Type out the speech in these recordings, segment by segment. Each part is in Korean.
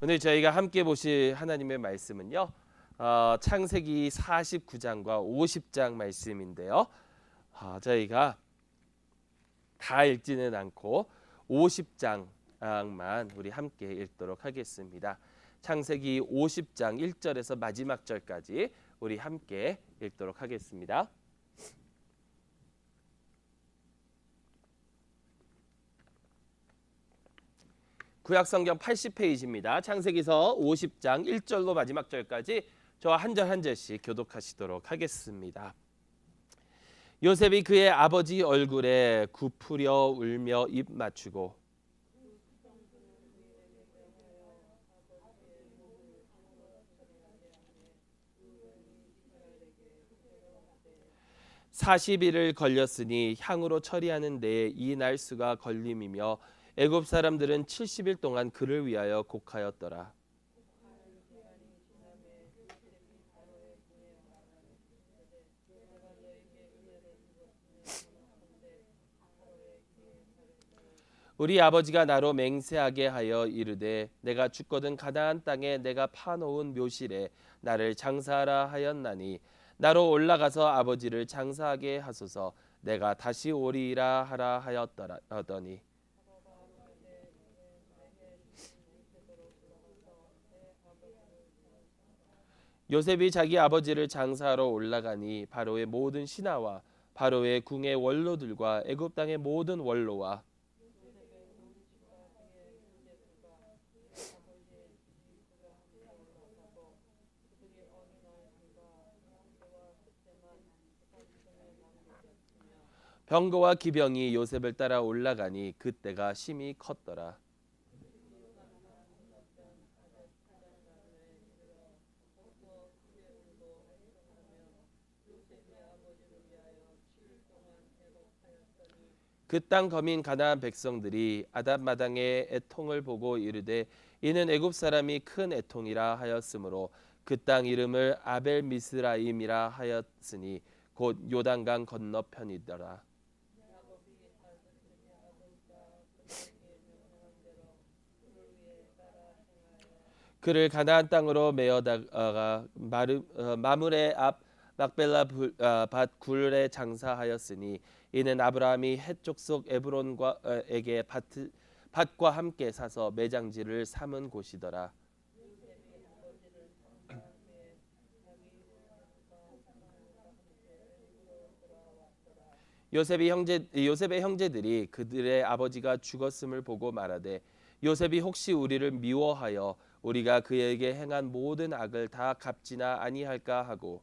오늘 저희가 함께 보실 하나님의 말씀은요. 창세기 49장과 50장 말씀인데요. 저희가 다 읽지는 않고 50장만 우리 함께 읽도록 하겠습니다. 창세기 50장 1절에서 마지막 절까지 우리 함께 읽도록 하겠습니다. 구약성경 80페이지입니다. 창세기서 50장 1절로 마지막 절까지 저와 한 절 한 절씩 교독하시도록 하겠습니다. 요셉이 그의 아버지 얼굴에 굽으려 울며 입 맞추고 40일을 걸렸으니 향으로 처리하는 데에 이 날수가 걸림이며 애굽 사람들은 70일 동안 그를 위하여 곡하였더라. 우리 아버지가 나로 맹세하게 하여 이르되 내가 죽거든 가나안 땅에 내가 파놓은 묘실에 나를 장사하라 하였나니 나로 올라가서 아버지를 장사하게 하소서. 내가 다시 오리라 하라 하더니 요셉이 자기 아버지를 장사하러 올라가니 바로의 모든 신하와 바로의 궁의 원로들과 애굽 땅의 모든 원로와 병거와 기병이 요셉을 따라 올라가니 그때가 심히 컸더라. 그 땅 거민 가나안 백성들이 아담마당의 애통을 보고 이르되 이는 애굽 사람이 큰 애통이라 하였으므로 그 땅 이름을 아벨 미스라임이라 하였으니 곧 요단강 건너편이더라. 그를 가나안 땅으로 메어다가 마므레 앞 막벨라 밭 굴에 장사하였으니 이는 아브라함이 헷 족속 에브론에게 밭과 함께 사서 매장지를 삼은 곳이더라. 요셉의 형제들이 그들의 아버지가 죽었음을 보고 말하되 요셉이 혹시 우리를 미워하여 우리가 그에게 행한 모든 악을 다 갚지나 아니할까 하고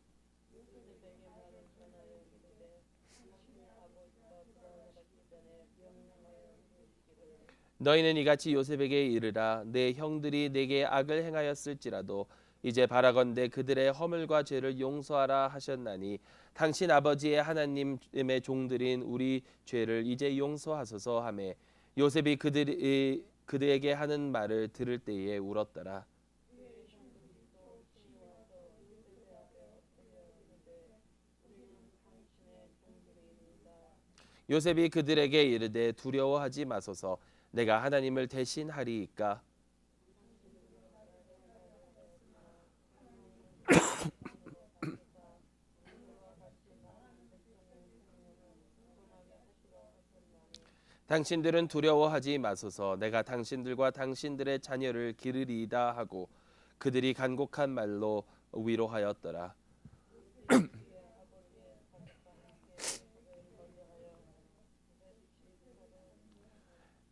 너희는 이같이 요셉에게 이르라. 내 형들이 내게 악을 행하였을지라도 이제 바라건대 그들의 허물과 죄를 용서하라 하셨나니 당신 아버지의 하나님의 종들인 우리 죄를 이제 용서하소서 하매 요셉이 그들에게 하는 말을 들을 때에 울었더라. 요셉이 그들에게 이르되 두려워하지 마소서. 내가 하나님을 대신하리이까. 당신들은 두려워하지 마소서. 내가 당신들과 당신들의 자녀를 기르리이다 하고 그들이 간곡한 말로 위로하였더라.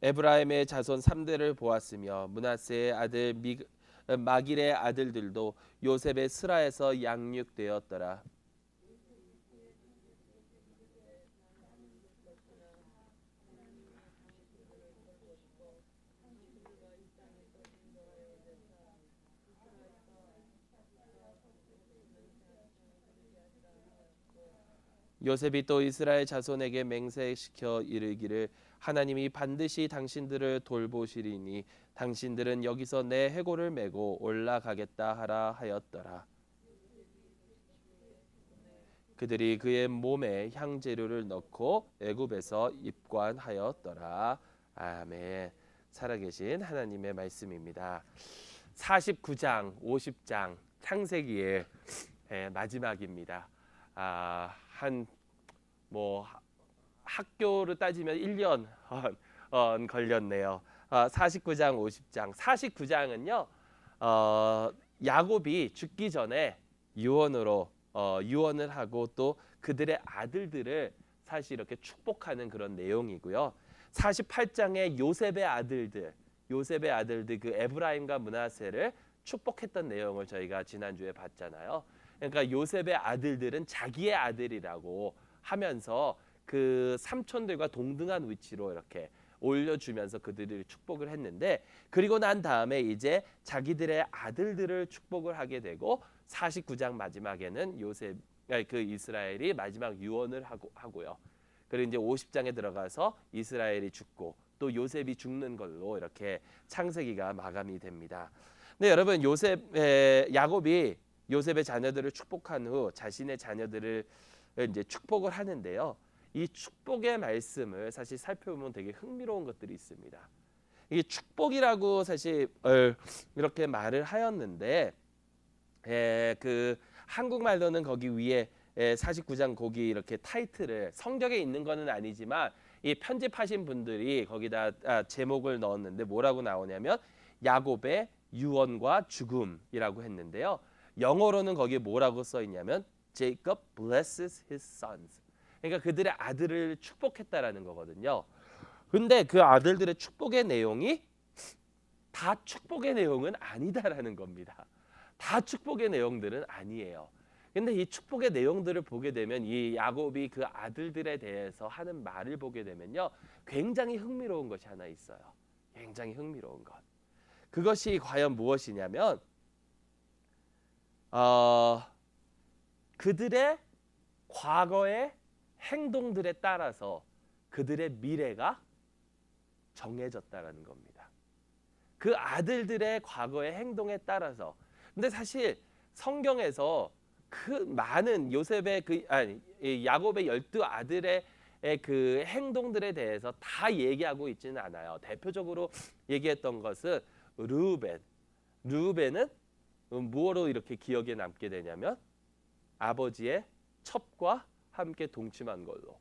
에브라임의 자손 3대를 보았으며 므낫세의 아들 마길의 아들들도 요셉의 스라에서 양육되었더라. 요셉이 또 이스라엘 자손에게 맹세시켜 이르기를 하나님이 반드시 당신들을 돌보시리니 당신들은 여기서 내 해골을 메고 올라가겠다 하라 하였더라. 그들이 그의 몸에 향재료를 넣고 애굽에서 입관하였더라. 아멘. 살아계신 하나님의 말씀입니다. 49장, 50장 창세기의 마지막입니다. 한 뭐 학교로 따지면 1년 걸렸네요. 49장, 50장. 49장은요. 야곱이 죽기 전에 유언을 하고 또 그들의 아들들을 사실 이렇게 축복하는 그런 내용이고요. 48장의 요셉의 아들들 그 에브라임과 므낫세를 축복했던 내용을 저희가 지난주에 봤잖아요. 그러니까 요셉의 아들들은 자기의 아들이라고 하면서 그 삼촌들과 동등한 위치로 이렇게 올려주면서 그들을 축복을 했는데, 그리고 난 다음에 이제 자기들의 아들들을 축복을 하게 되고 49장 마지막에는 그 이스라엘이 마지막 유언을 하고요. 그리고 이제 50장에 들어가서 이스라엘이 죽고 또 요셉이 죽는 걸로 이렇게 창세기가 마감이 됩니다. 네, 여러분, 야곱이 요셉의 자녀들을 축복한 후 자신의 자녀들을 이제 축복을 하는데요. 이 축복의 말씀을 사실 살펴보면 되게 흥미로운 것들이 있습니다. 이게 축복이라고 사실 이렇게 말을 하였는데, 그 한국말로는 거기 위에 49장 거기 이렇게 타이틀을 성경에 있는 거는 아니지만 이 편집하신 분들이 거기다 제목을 넣었는데 뭐라고 나오냐면 야곱의 유언과 죽음이라고 했는데요. 영어로는 거기에 뭐라고 써 있냐면 Jacob blesses his sons. 그러니까 그들의 아들을 축복했다라는 거거든요. 근데 그 아들들의 축복의 내용이 다 축복의 내용은 아니다라는 겁니다. 다 축복의 내용들은 아니에요. 근데 이 축복의 내용들을 보게 되면 이 야곱이 그 아들들에 대해서 하는 말을 보게 되면요. 굉장히 흥미로운 것이 하나 있어요. 굉장히 흥미로운 것. 그것이 과연 무엇이냐면 그들의 과거의 행동들에 따라서 그들의 미래가 정해졌다라는 겁니다. 그 아들들의 과거의 행동에 따라서. 근데 사실 성경에서 그 많은 야곱의 12아들의 그 행동들에 대해서 다 얘기하고 있지는 않아요. 대표적으로 얘기했던 것은 르우벤은 무엇으로 이렇게 기억에 남게 되냐면 아버지의 첩과 함께 동침한 걸로.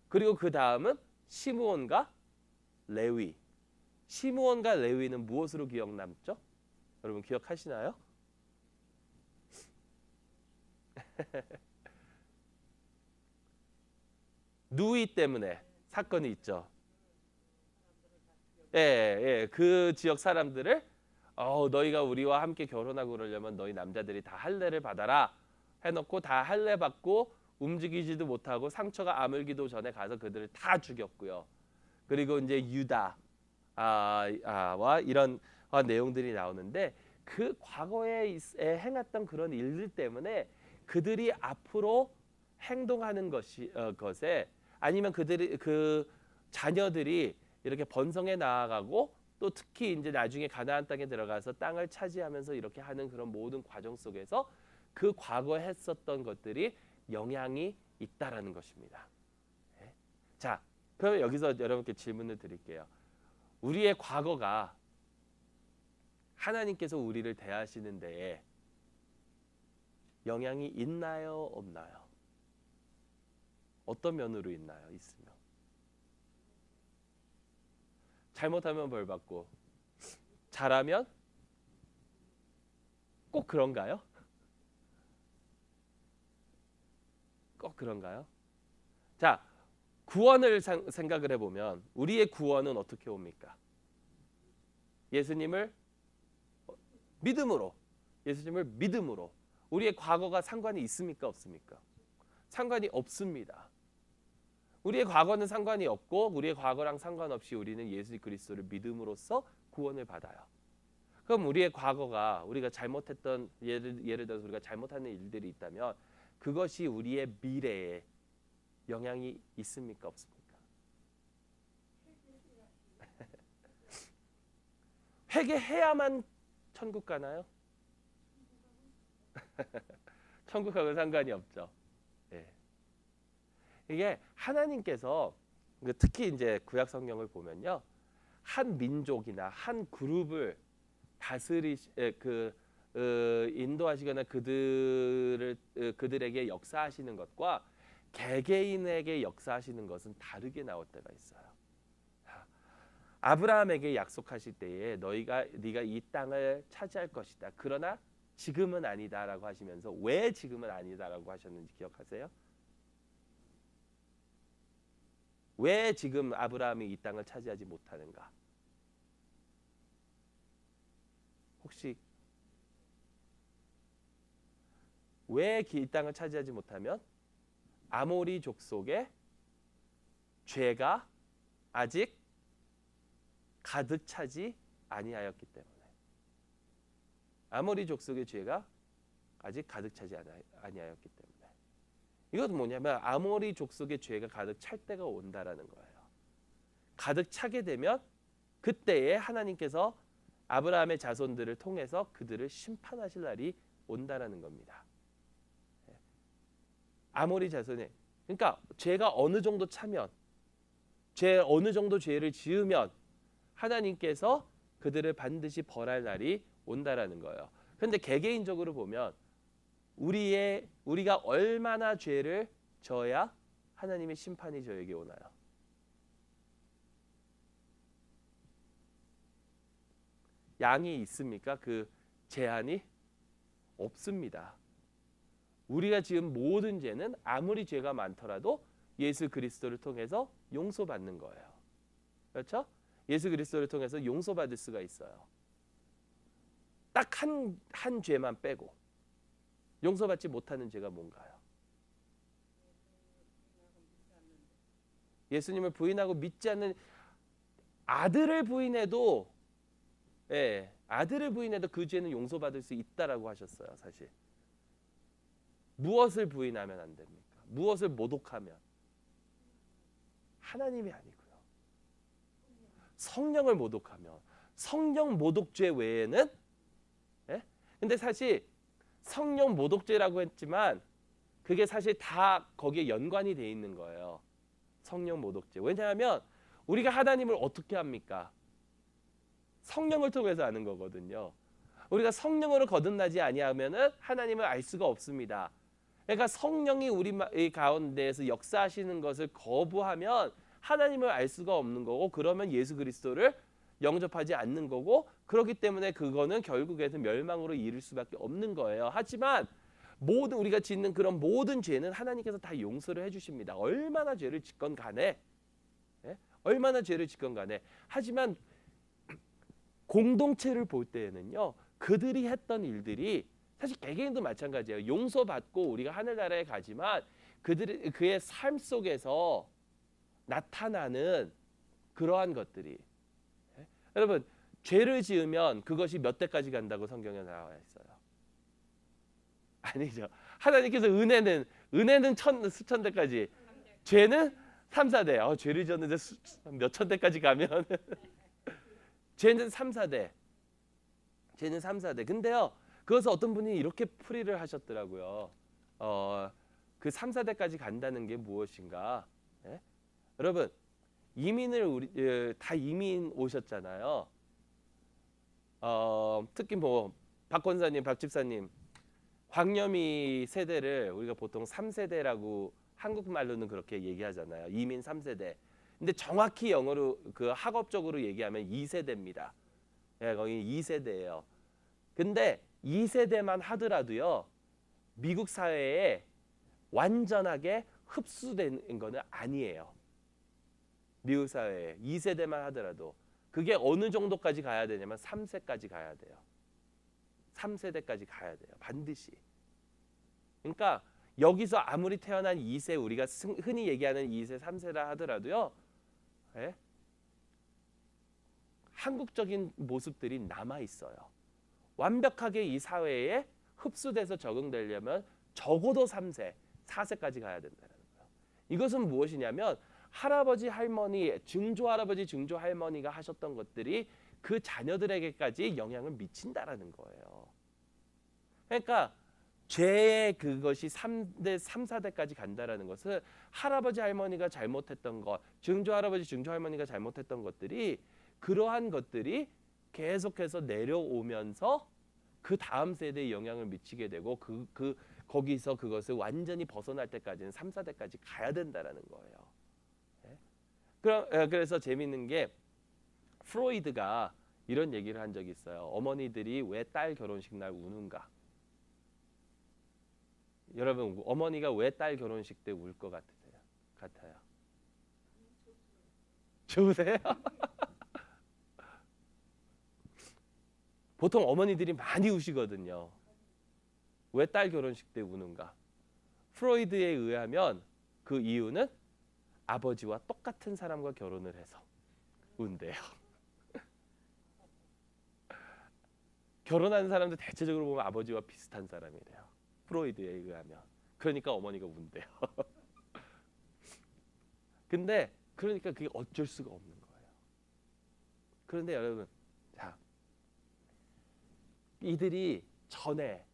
그리고 그 다음은 시므온과 레위. 시므온과 레위는 무엇으로 기억 남죠? 여러분 기억하시나요? 누이 때문에 사건이 있죠. 그 지역 사람들을 너희가 우리와 함께 결혼하고 그러려면 너희 남자들이 다 할례를 받아라 해놓고 다 할례 받고 움직이지도 못하고 상처가 아물기도 전에 가서 그들을 다 죽였고요. 그리고 이제 유다와 이런 내용들이 나오는데 그 과거에 행했던 그런 일들 때문에 그들이 앞으로 행동하는 것에 아니면 그 자녀들이 이렇게 번성해 나아가고 또 특히 이제 나중에 가나안 땅에 들어가서 땅을 차지하면서 이렇게 하는 그런 모든 과정 속에서 그 과거에 했었던 것들이 영향이 있다라는 것입니다. 자, 그럼 여기서 여러분께 질문을 드릴게요. 우리의 과거가 하나님께서 우리를 대하시는 데에 영향이 있나요, 없나요? 어떤 면으로 있나요? 있으면. 잘못하면 벌 받고 잘하면 꼭 그런가요? 꼭 그런가요? 자, 구원을 생각을 해보면 우리의 구원은 어떻게 옵니까? 예수님을 믿음으로. 우리의 과거가 상관이 있습니까? 없습니까? 상관이 없습니다. 우리의 과거는 상관이 없고 우리의 과거랑 상관없이 우리는 예수 그리스도를 믿음으로써 구원을 받아요. 그럼 우리의 과거가 우리가 잘못했던 예를 들어서 우리가 잘못하는 일들이 있다면 그것이 우리의 미래에 영향이 있습니까? 없습니까? 회개해야만 천국 가나요? 천국하고는 상관이 없죠. 예. 이게 하나님께서 특히 이제 구약 성경을 보면요, 한 민족이나 한 그룹을 인도하시거나 그들에게 역사하시는 것과 개개인에게 역사하시는 것은 다르게 나올 때가 있어요. 아브라함에게 약속하실 때에 네가 이 땅을 차지할 것이다. 그러나 지금은 아니다라고 하시면서 왜 지금은 아니다라고 하셨는지 기억하세요? 왜 지금 아브라함이 이 땅을 차지하지 못하는가? 혹시 왜 이 땅을 차지하지 못하면 아모리 족속의 죄가 아직 가득 차지 아니하였기 때문에. 아모리 족속의 죄가 아직 가득 차지 아니하였기 때문에. 이것은 뭐냐면 아모리 족속의 죄가 가득 찰 때가 온다라는 거예요. 가득 차게 되면 그때에 하나님께서 아브라함의 자손들을 통해서 그들을 심판하실 날이 온다라는 겁니다. 아모리 자손이, 그러니까 죄가 어느 정도 차면, 어느 정도 죄를 지으면 하나님께서 그들을 반드시 벌할 날이 온다라는 거예요. 그런데 개개인적으로 보면 우리가 얼마나 죄를 져야 하나님의 심판이 저에게 오나요? 양이 있습니까? 그 제한이 없습니다. 우리가 지은 모든 죄는 아무리 죄가 많더라도 예수 그리스도를 통해서 용서받는 거예요. 그렇죠? 예수 그리스도를 통해서 용서받을 수가 있어요. 딱 한 죄만 빼고 용서받지 못하는 죄가 뭔가요? 예수님을 부인하고 믿지 않는 아들을 부인해도 그 죄는 용서받을 수 있다라고 하셨어요. 사실 무엇을 부인하면 안 됩니까? 무엇을 모독하면? 하나님이 아니고요. 성령을 모독하면, 성령 모독죄 외에는, 근데 사실 성령 모독죄라고 했지만 그게 사실 다 거기에 연관이 돼 있는 거예요. 성령 모독죄. 왜냐하면 우리가 하나님을 어떻게 합니까? 성령을 통해서 아는 거거든요. 우리가 성령으로 거듭나지 아니하면은 하나님을 알 수가 없습니다. 그러니까 성령이 우리 가운데에서 역사하시는 것을 거부하면 하나님을 알 수가 없는 거고, 그러면 예수 그리스도를 영접하지 않는 거고, 그렇기 때문에 그거는 결국에는 멸망으로 이를 수밖에 없는 거예요. 하지만 우리가 짓는 그런 모든 죄는 하나님께서 다 용서를 해주십니다. 얼마나 죄를 짓건 간에, 얼마나 죄를 짓건 간에. 하지만 공동체를 볼 때에는요, 그들이 했던 일들이 사실 개개인도 마찬가지예요. 용서받고 우리가 하늘나라에 가지만 그의 삶 속에서 나타나는 그러한 것들이, 여러분, 죄를 지으면 그것이 몇 대까지 간다고 성경에 나와 있어요? 아니죠. 하나님께서 은혜는 수천 대까지, 죄는 3, 4대. 죄를 지었는데 몇천 대까지 가면 죄는 3, 4대. 죄는 3, 4대. 근데요, 그것을 어떤 분이 이렇게 풀이를 하셨더라고요. 그 3, 4대까지 간다는 게 무엇인가? 여러분, 다 이민 오셨잖아요. 특히 박 권사님, 박 집사님, 광염이 세대를 우리가 보통 3세대라고 한국말로는 그렇게 얘기하잖아요. 이민 3세대. 근데 정확히 영어로 그 학업적으로 얘기하면 2세대입니다. 거기 2세대예요. 근데 2세대만 하더라도요, 미국 사회에 완전하게 흡수된 거는 아니에요. 미국 사회에 2세대만 하더라도 그게 어느 정도까지 가야 되냐면 3세까지 가야 돼요. 3세대까지 가야 돼요. 반드시. 그러니까 여기서 아무리 태어난 2세, 우리가 흔히 얘기하는 2세, 3세라 하더라도요, 한국적인 모습들이 남아 있어요. 완벽하게 이 사회에 흡수돼서 적응되려면 적어도 3세, 4세까지 가야 된다는 거예요. 이것은 무엇이냐면 할아버지, 할머니, 증조 할아버지, 증조 할머니가 하셨던 것들이 그 자녀들에게까지 영향을 미친다라는 거예요. 그러니까 죄의 그것이 3대, 3, 4대까지 간다라는 것은 할아버지, 할머니가 잘못했던 것, 증조 할아버지, 증조 할머니가 잘못했던 것들이, 그러한 것들이 계속해서 내려오면서 그 다음 세대에 영향을 미치게 되고 거기서 그것을 완전히 벗어날 때까지는 3, 4대까지 가야 된다라는 거예요. 그래서 재밌는 게 프로이드가 이런 얘기를 한 적이 있어요. 어머니들이 왜 딸 결혼식 날 우는가? 여러분, 어머니가 왜 딸 결혼식 때 울 것 같아요? 좋으세요? 보통 어머니들이 많이 우시거든요. 왜 딸 결혼식 때 우는가? 프로이드에 의하면 그 이유는 아버지와 똑같은 사람과 결혼을 해서 운대요. 결혼하는 사람들 대체적으로 보면 아버지와 비슷한 사람이래요. 프로이드에 의하면. 그러니까 어머니가 운대요. 근데 그러니까 그게 어쩔 수가 없는 거예요. 그런데 여러분, 자, 이들이 전에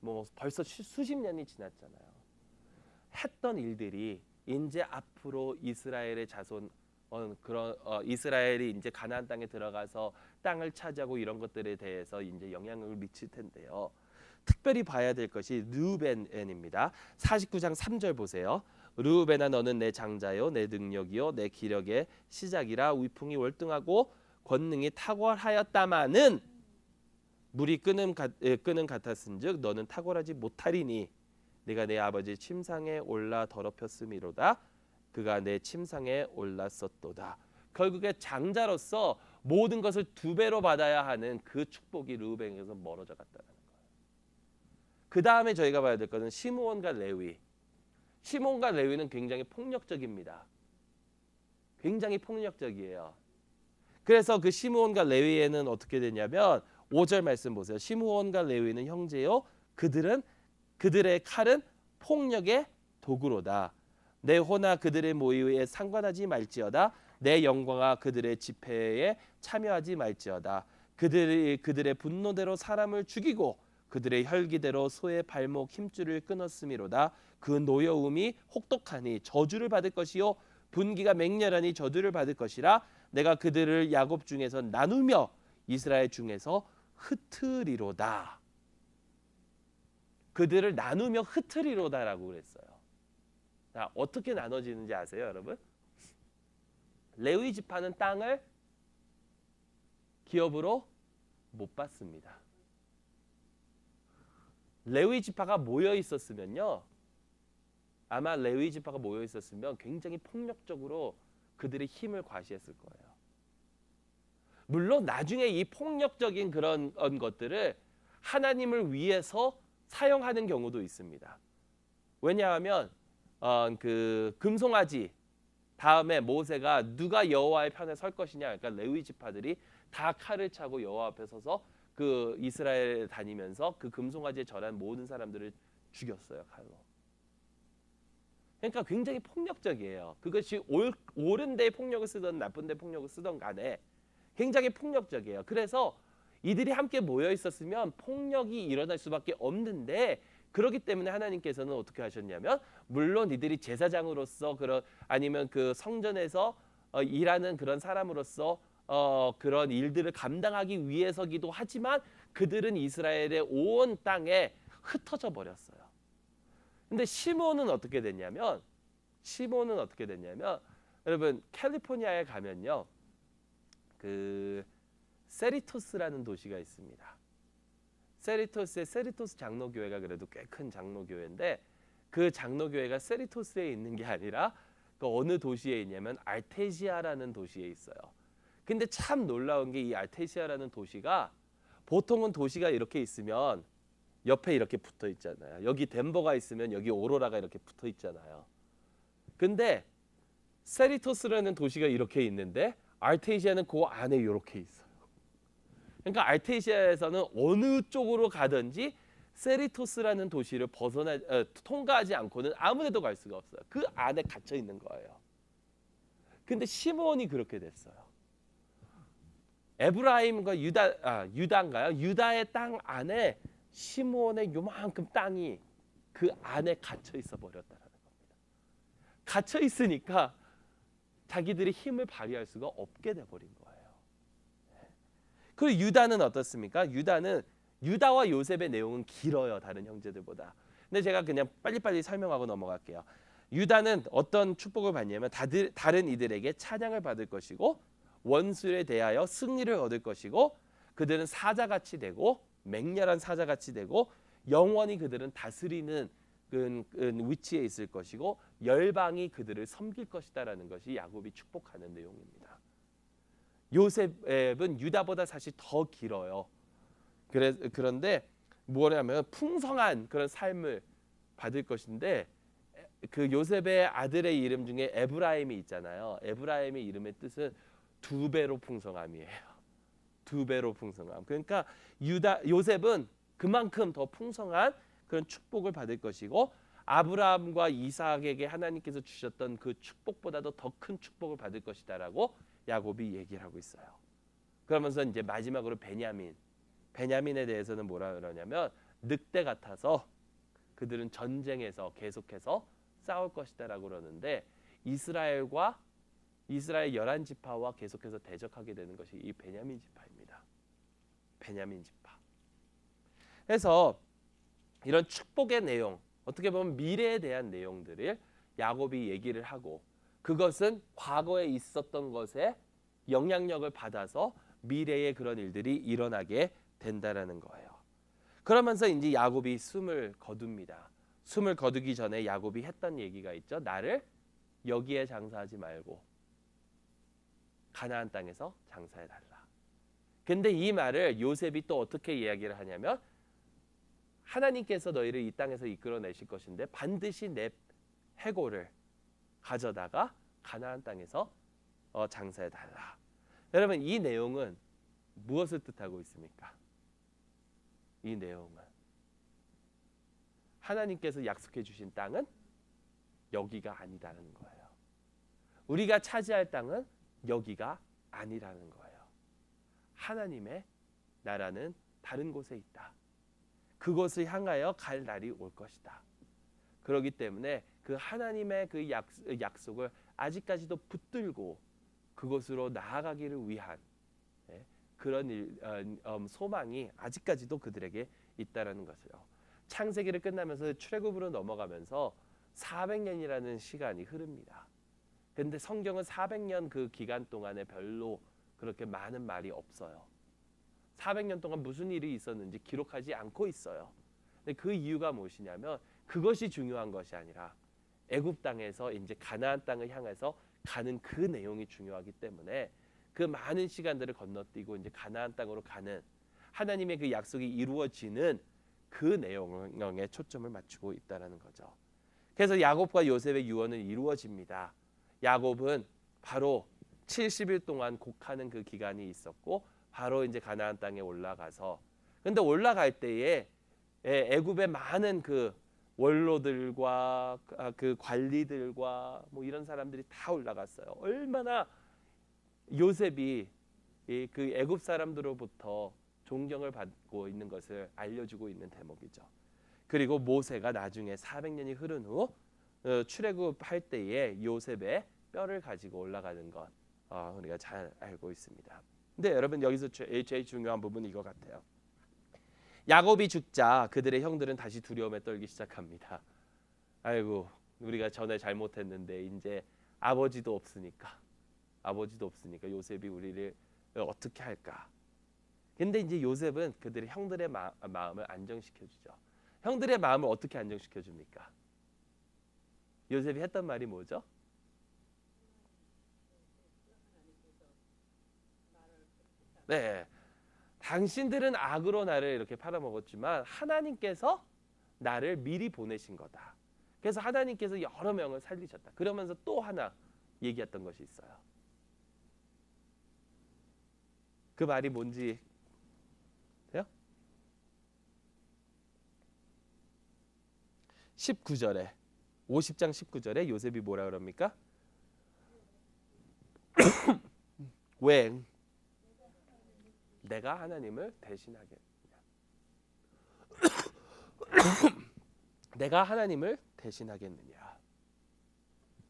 뭐 벌써 수십 년이 지났잖아요. 했던 일들이 이제 앞으로 이스라엘의 자손 이스라엘이 이제 가나안 땅에 들어가서 땅을 차지하고 이런 것들에 대해서 이제 영향을 미칠 텐데요. 특별히 봐야 될 것이 르우벤입니다. 49장 3절 보세요. 르우벤아 너는 내 장자요 내 능력이요 내 기력의 시작이라 위풍이 월등하고 권능이 탁월하였다마는 물이 끄는 같았은즉 너는 탁월하지 못하리니 네가 내 아버지 침상에 올라 더럽혔음이로다. 그가 내 침상에 올랐었도다. 결국에 장자로서 모든 것을 두 배로 받아야 하는 그 축복이 르우벤에게서 멀어져 갔다는 거예요. 그 다음에 저희가 봐야 될 것은 시므온과 레위. 시므온과 레위는 굉장히 폭력적입니다. 굉장히 폭력적이에요. 그래서 그 시므온과 레위에는 어떻게 되냐면 5절 말씀 보세요. 시므온과 레위는 형제요 그들의 칼은 폭력의 도구로다. 내 호나 그들의 모의에 상관하지 말지어다. 내 영광아 그들의 집회에 참여하지 말지어다. 그들의 분노대로 사람을 죽이고 그들의 혈기대로 소의 발목 힘줄을 끊었음이로다. 그 노여움이 혹독하니 저주를 받을 것이요 분기가 맹렬하니 저주를 받을 것이라. 내가 그들을 야곱 중에서 나누며 이스라엘 중에서 흩으리로다. 그들을 나누며 흩으리로다라고 그랬어요. 자, 어떻게 나눠지는지 아세요, 여러분? 레위 지파는 땅을 기업으로 못 받습니다. 레위 지파가 모여 있었으면요, 아마 레위 지파가 모여 있었으면 굉장히 폭력적으로 그들의 힘을 과시했을 거예요. 물론 나중에 이 폭력적인 그런 것들을 하나님을 위해서 사용하는 경우도 있습니다. 왜냐하면 그 금송아지 다음에 모세가 누가 여호와의 편에 설 것이냐, 그러니까 레위 지파들이 다 칼을 차고 여호와 앞에 서서 그 이스라엘 다니면서 그 금송아지에 절한 모든 사람들을 죽였어요, 칼로. 그러니까 굉장히 폭력적이에요. 그것이 옳은 데에 폭력을 쓰던 나쁜 데에 폭력을 쓰던 간에 굉장히 폭력적이에요. 그래서 이들이 함께 모여 있었으면 폭력이 일어날 수밖에 없는데, 그렇기 때문에 하나님께서는 어떻게 하셨냐면, 물론 이들이 제사장으로서 아니면 그 성전에서 일하는 그런 사람으로서 그런 일들을 감당하기 위해서기도 하지만 그들은 이스라엘의 온 땅에 흩어져 버렸어요. 근데 시몬은 어떻게 됐냐면 여러분 캘리포니아에 가면요, 그 세리토스라는 도시가 있습니다. 세리토스의 세리토스 장로교회가 그래도 꽤 큰 장로교회인데, 그 장로교회가 세리토스에 있는 게 아니라 그 어느 도시에 있냐면 알테시아라는 도시에 있어요. 근데 참 놀라운 게 이 알테시아라는 도시가, 보통은 도시가 이렇게 있으면 옆에 이렇게 붙어 있잖아요. 여기 덴버가 있으면 여기 오로라가 이렇게 붙어 있잖아요. 근데 세리토스라는 도시가 이렇게 있는데 알테시아는 그 안에 이렇게 있어요. 그러니까 알테시아에서는 어느 쪽으로 가든지 세리토스라는 도시를 통과하지 않고는 아무데도 갈 수가 없어요. 그 안에 갇혀 있는 거예요. 근데 시므온이 그렇게 됐어요. 에브라임과 유다인가요? 유다의 땅 안에 시므온의 요만큼 땅이 그 안에 갇혀 있어 버렸다는 겁니다. 갇혀 있으니까 자기들이 힘을 발휘할 수가 없게 돼 버린 거예요. 그리고 유다는 어떻습니까? 유다는 유다와 요셉의 내용은 길어요. 다른 형제들보다. 근데 제가 그냥 빨리빨리 설명하고 넘어갈게요. 유다는 어떤 축복을 받냐면 다른 이들에게 찬양을 받을 것이고 원수에 대하여 승리를 얻을 것이고 그들은 사자같이 되고 맹렬한 사자같이 되고 영원히 그들은 다스리는 위치에 있을 것이고 열방이 그들을 섬길 것이다라는 것이 야곱이 축복하는 내용입니다. 요셉은 유다보다 사실 더 길어요. 그런데 뭐냐면 풍성한 그런 삶을 받을 것인데 그 요셉의 아들의 이름 중에 에브라임이 있잖아요. 에브라임의 이름의 뜻은 두 배로 풍성함이에요. 두 배로 풍성함. 그러니까 요셉은 그만큼 더 풍성한 그런 축복을 받을 것이고 아브라함과 이삭에게 하나님께서 주셨던 그 축복보다도 더 큰 축복을 받을 것이다라고 야곱이 얘기를 하고 있어요. 그러면서 이제 마지막으로 베냐민에 대해서는 뭐라 그러냐면 늑대 같아서 그들은 전쟁에서 계속해서 싸울 것이다라고 그러는데 이스라엘 11지파와 계속해서 대적하게 되는 것이 이 베냐민 지파입니다. 베냐민 지파. 그래서 이런 축복의 내용, 어떻게 보면 미래에 대한 내용들을 야곱이 얘기를 하고 그것은 과거에 있었던 것에 영향력을 받아서 미래의 그런 일들이 일어나게 된다라는 거예요. 그러면서 이제 야곱이 숨을 거둡니다. 숨을 거두기 전에 야곱이 했던 얘기가 있죠. 나를 여기에 장사하지 말고 가나안 땅에서 장사해 달라. 근데 이 말을 요셉이 또 어떻게 이야기를 하냐면 하나님께서 너희를 이 땅에서 이끌어내실 것인데 반드시 내 해골을 가져다가 가나안 땅에서 장사해 달라. 여러분 이 내용은 무엇을 뜻하고 있습니까? 이 내용은 하나님께서 약속해 주신 땅은 여기가 아니라는 거예요. 우리가 차지할 땅은 여기가 아니라는 거예요. 하나님의 나라는 다른 곳에 있다. 그곳을 향하여 갈 날이 올 것이다. 그렇기 때문에 그 하나님의 그 약속을 아직까지도 붙들고 그곳으로 나아가기를 위한 그런 소망이 아직까지도 그들에게 있다라는 것이요. 창세기를 끝나면서 출애굽으로 넘어가면서 400년이라는 시간이 흐릅니다. 그런데 성경은 400년 그 기간 동안에 별로 그렇게 많은 말이 없어요. 400년 동안 무슨 일이 있었는지 기록하지 않고 있어요. 근데 그 이유가 무엇이냐면 그것이 중요한 것이 아니라 애굽 땅에서 이제 가나안 땅을 향해서 가는 그 내용이 중요하기 때문에 그 많은 시간들을 건너뛰고 이제 가나안 땅으로 가는 하나님의 그 약속이 이루어지는 그 내용에 초점을 맞추고 있다라는 거죠. 그래서 야곱과 요셉의 유언은 이루어집니다. 야곱은 바로 70일 동안 곡하는 그 기간이 있었고 바로 이제 가나안 땅에 올라가서 근데 올라갈 때에 애굽의 많은 그 원로들과 그 관리들과 뭐 이런 사람들이 다 올라갔어요. 얼마나 요셉이 그 애굽 사람들로부터 존경을 받고 있는 것을 알려주고 있는 대목이죠. 그리고 모세가 나중에 400년이 흐른 후 출애굽할 때에 요셉의 뼈를 가지고 올라가는 것 우리가 잘 알고 있습니다. 근데 여러분 여기서 제일 중요한 부분이 이거 같아요. 야곱이 죽자 그들의 형들은 다시 두려움에 떨기 시작합니다. 아이고 우리가 전에 잘못했는데 이제 아버지도 없으니까 요셉이 우리를 어떻게 할까? 근데 이제 요셉은 그들의 형들의 마음을 안정시켜주죠. 형들의 마음을 어떻게 안정시켜줍니까? 요셉이 했던 말이 뭐죠? 네, 당신들은 악으로 나를 이렇게 팔아먹었지만 하나님께서 나를 미리 보내신 거다. 그래서 하나님께서 여러 명을 살리셨다. 그러면서 또 하나 얘기했던 것이 있어요. 그 말이 뭔지 돼요? 19절에 50장 19절에 요셉이 뭐라 그럽니까? 왜 내가 하나님을 대신하겠느냐? 내가 하나님을 대신하겠느냐?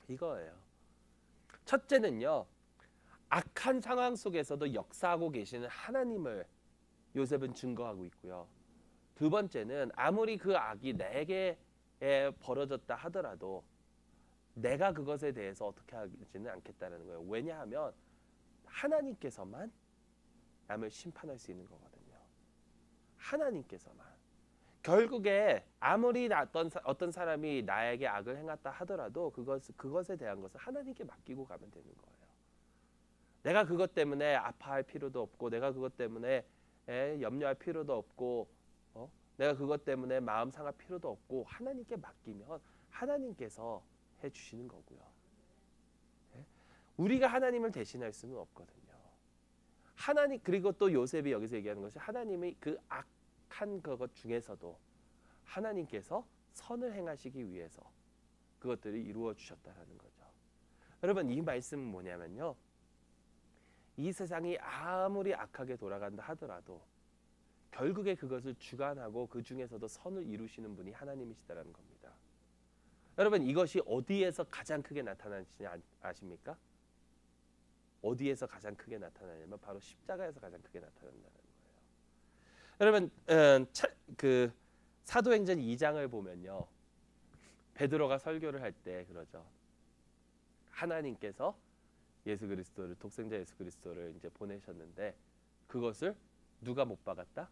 이거예요. 첫째는요. 악한 상황 속에서도 역사하고 계시는 하나님을 요셉은 증거하고 있고요. 두 번째는 아무리 그 악이 내게 벌어졌다 하더라도 내가 그것에 대해서 어떻게 하지는 않겠다는 거예요. 왜냐하면 하나님께서만 남을 심판할 수 있는 거거든요. 하나님께서만. 결국에 아무리 어떤 사람이 나에게 악을 행했다 하더라도 그것에 대한 것을 하나님께 맡기고 가면 되는 거예요. 내가 그것 때문에 아파할 필요도 없고, 내가 그것 때문에 염려할 필요도 없고, 내가 그것 때문에 마음 상할 필요도 없고, 하나님께 맡기면 하나님께서 해주시는 거고요. 우리가 하나님을 대신할 수는 없거든요. 하나님, 그리고 또 요셉이 여기서 얘기하는 것이 하나님이 그 악한 것 중에서도 하나님께서 선을 행하시기 위해서 그것들이 이루어 주셨다라는 거죠. 여러분, 이 말씀은 뭐냐면요, 이 세상이 아무리 악하게 돌아간다 하더라도 결국에 그것을 주관하고 그 중에서도 선을 이루시는 분이 하나님이시다라는 겁니다. 여러분, 이것이 어디에서 가장 크게 나타나시냐 아십니까? 어디에서 가장 크게 나타나냐면 바로 십자가에서 가장 크게 나타난다는 거예요. 여러분, 그 사도행전 2장을 보면요, 베드로가 설교를 할 때 그러죠. 하나님께서 예수 그리스도를, 독생자 예수 그리스도를 이제 보내셨는데 그것을 누가 못 박았다?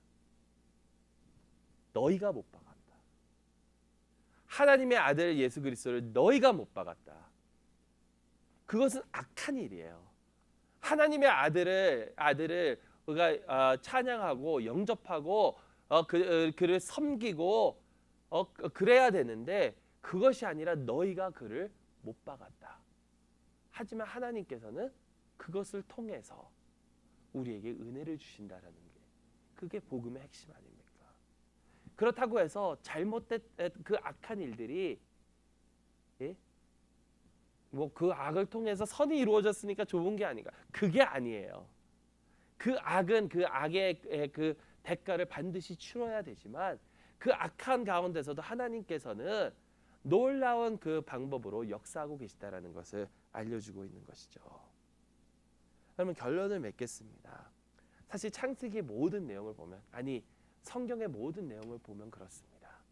너희가 못 박았다. 하나님의 아들 예수 그리스도를 너희가 못 박았다. 그것은 악한 일이에요. 하나님의 아들을 우리가 찬양하고 영접하고 그를 섬기고 그래야 되는데 그것이 아니라 너희가 그를 못 박았다. 하지만 하나님께서는 그것을 통해서 우리에게 은혜를 주신다라는 게 그게 복음의 핵심 아닙니까? 그렇다고 해서 잘못된 그 악한 일들이 뭐 그 악을 통해서 선이 이루어졌으니까 좋은 게 아닌가? 그게 아니에요. 그 악은 그 악의 그 대가를 반드시 치러야 되지만 그 악한 가운데서도 하나님께서는 놀라운 그 방법으로 역사하고 계시다라는 것을 알려주고 있는 것이죠. 그러면 결론을 맺겠습니다. 사실 창세기의 모든 내용을 보면, 아니 성경의 모든 내용을 보면 그렇습니다.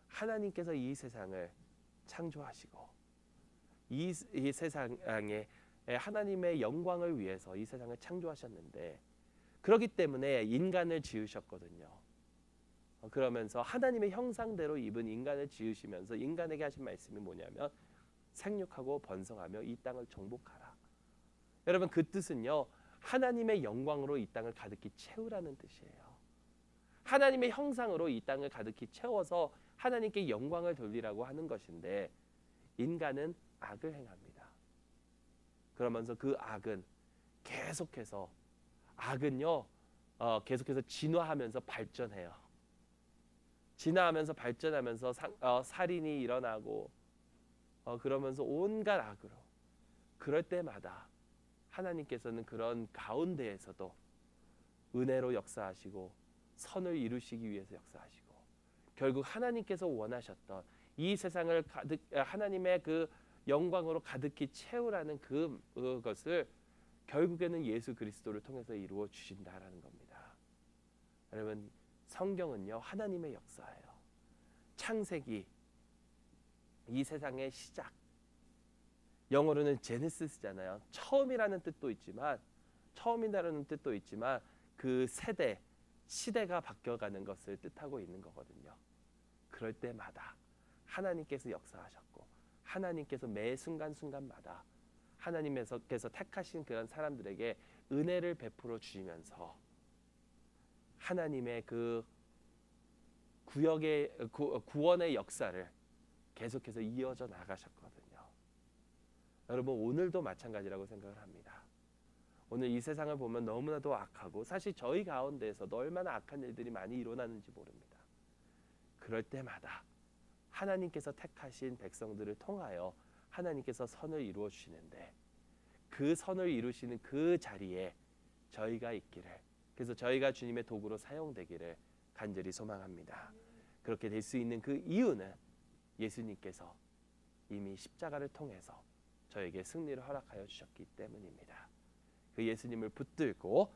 하나님께서 이 세상을 창조하시고 이 세상에 하나님의 영광을 위해서 이 세상을 창조하셨는데, 그렇기 때문에 인간을 지으셨거든요. 그러면서 하나님의 형상대로 입은 인간을 지으시면서 인간에게 하신 말씀이 뭐냐면 생육하고 번성하며 이 땅을 정복하라. 여러분, 그 뜻은요, 하나님의 영광으로 이 땅을 가득히 채우라는 뜻이에요. 하나님의 형상으로 이 땅을 가득히 채워서 하나님께 영광을 돌리라고 하는 것인데, 인간은 악을 행합니다. 그러면서 그 악은 계속해서 계속해서 진화하면서 발전해요. 진화하면서 발전하면서 살인이 일어나고 그러면서 온갖 악으로, 그럴 때마다 하나님께서는 그런 가운데에서도 은혜로 역사하시고 선을 이루시기 위해서 역사하시고, 결국 하나님께서 원하셨던 이 세상을 하나님의 그 영광으로 가득히 채우라는 그것을 결국에는 예수 그리스도를 통해서 이루어 주신다라는 겁니다. 여러분, 성경은요, 하나님의 역사예요. 창세기, 이 세상의 시작, 영어로는 제네시스잖아요. 처음이라는 뜻도 있지만 그 시대가 바뀌어가는 것을 뜻하고 있는 거거든요. 그럴 때마다 하나님께서 역사하셨고, 하나님께서 매 순간순간마다 하나님께서 택하신 그런 사람들에게 은혜를 베풀어 주시면서 하나님의 그 구원의 역사를 계속해서 이어져 나가셨거든요. 여러분, 오늘도 마찬가지라고 생각을 합니다. 오늘 이 세상을 보면 너무나도 악하고, 사실 저희 가운데에서도 얼마나 악한 일들이 많이 일어나는지 모릅니다. 그럴 때마다 하나님께서 택하신 백성들을 통하여 하나님께서 선을 이루어 주시는데, 그 선을 이루시는 그 자리에 저희가 있기를, 그래서 저희가 주님의 도구로 사용되기를 간절히 소망합니다. 그렇게 될 수 있는 그 이유는 예수님께서 이미 십자가를 통해서 저에게 승리를 허락하여 주셨기 때문입니다. 그 예수님을 붙들고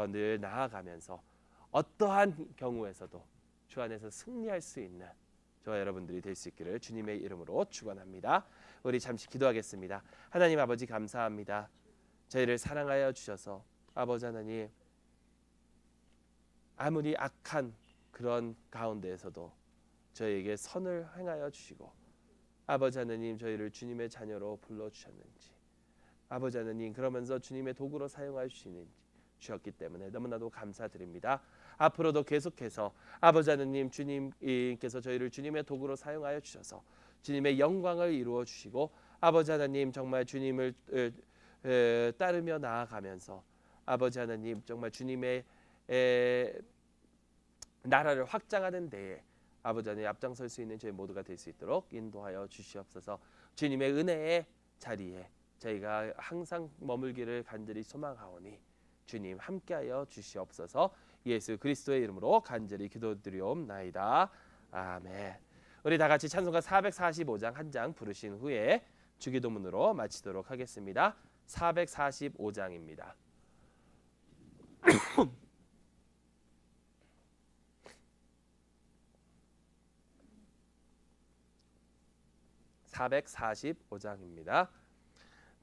늘 나아가면서 어떠한 경우에서도 주 안에서 승리할 수 있는 저와 여러분들이 될 수 있기를 주님의 이름으로 축원합니다. 우리 잠시 기도하겠습니다. 하나님 아버지 감사합니다. 저희를 사랑하여 주셔서 아버지 하나님 아무리 악한 그런 가운데에서도 저희에게 선을 행하여 주시고 아버지 하나님 저희를 주님의 자녀로 불러주셨는지 아버지 하나님 그러면서 주님의 도구로 사용하여 주셨기 때문에 너무나도 감사드립니다. 앞으로도 계속해서 아버지 하나님 주님께서 저희를 주님의 도구로 사용하여 주셔서 주님의 영광을 이루어 주시고 아버지 하나님 정말 주님을 따르며 나아가면서 아버지 하나님 정말 주님의 나라를 확장하는 데에 아버지 하나님 앞장설 수 있는 저희 모두가 될 수 있도록 인도하여 주시옵소서. 주님의 은혜의 자리에 저희가 항상 머물기를 간절히 소망하오니 주님 함께하여 주시옵소서. 예수 그리스도의 이름으로 간절히 기도드리옵나이다. 아멘. 우리 다 같이 찬송가 445장 한 장 부르신 후에 주기도문으로 마치도록 하겠습니다. 445장입니다. 445장입니다.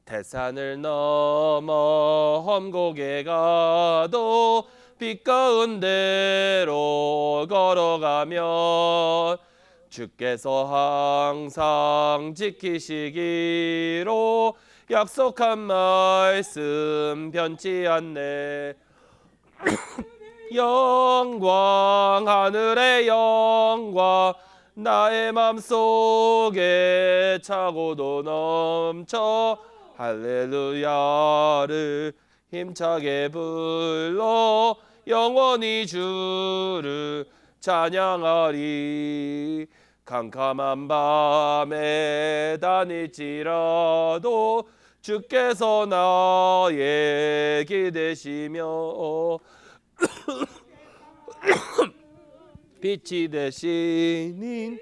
대산을 넘어 험곡에 가도 빛 가운데로 걸어가면 주께서 항상 지키시기로 약속한 말씀 변치 않네. 영광 하늘의 영광 나의 맘속에 차고도 넘쳐 할렐루야를 힘차게 불러 영원히 주를 찬양하리. 캄캄한 밤에 다닐지라도 주께서 나의 길 되시며 빛이 되시니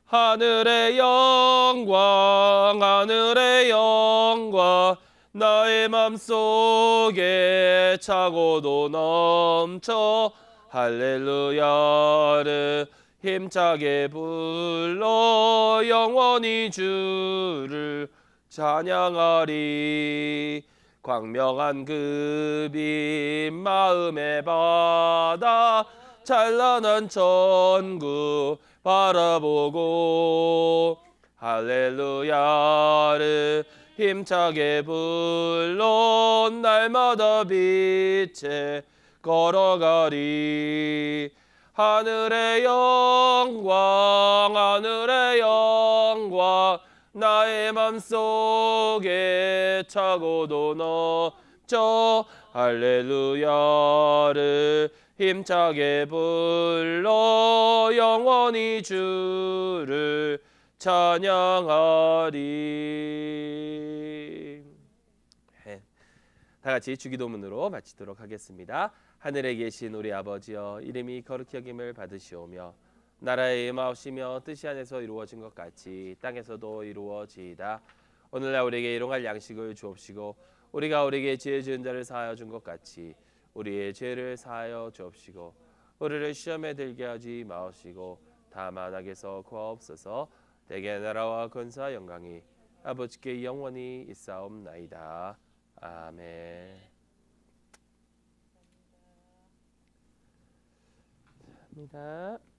하늘의 영광 하늘의 영광 나의 맘속에 차고도 넘쳐 할렐루야를 힘차게 불러 영원히 주를 찬양하리. 광명한 그 빛 마음의 바다 찬란한 천국 바라보고 할렐루야를 힘차게 불러 날마다 빛에 걸어가리. 하늘의 영광 하늘의 영광 나의 맘속에 차고도 넘쳐 할렐루야를 힘차게 불러 영원히 주를 찬양하리. 다 같이 주기도문으로 마치도록 하겠습니다. 하늘에 계신 우리 아버지여 이름이 거룩히 여김을 받으시오며 나라의 임하옵시며 뜻이 하늘에서 이루어진 것 같이 땅에서도 이루어지이다. 오늘날 우리에게 일용할 양식을 주옵시고 우리가 우리에게 죄 지은 자를 사하여 준 것 같이 우리의 죄를 사하여 주옵시고 우리를 시험에 들게 하지 마옵시고 다만 악에서 구하옵소서. 대개 나라와 권세와 영광이 아버지께 영원히 있사옵나이다. 아멘. 감사합니다.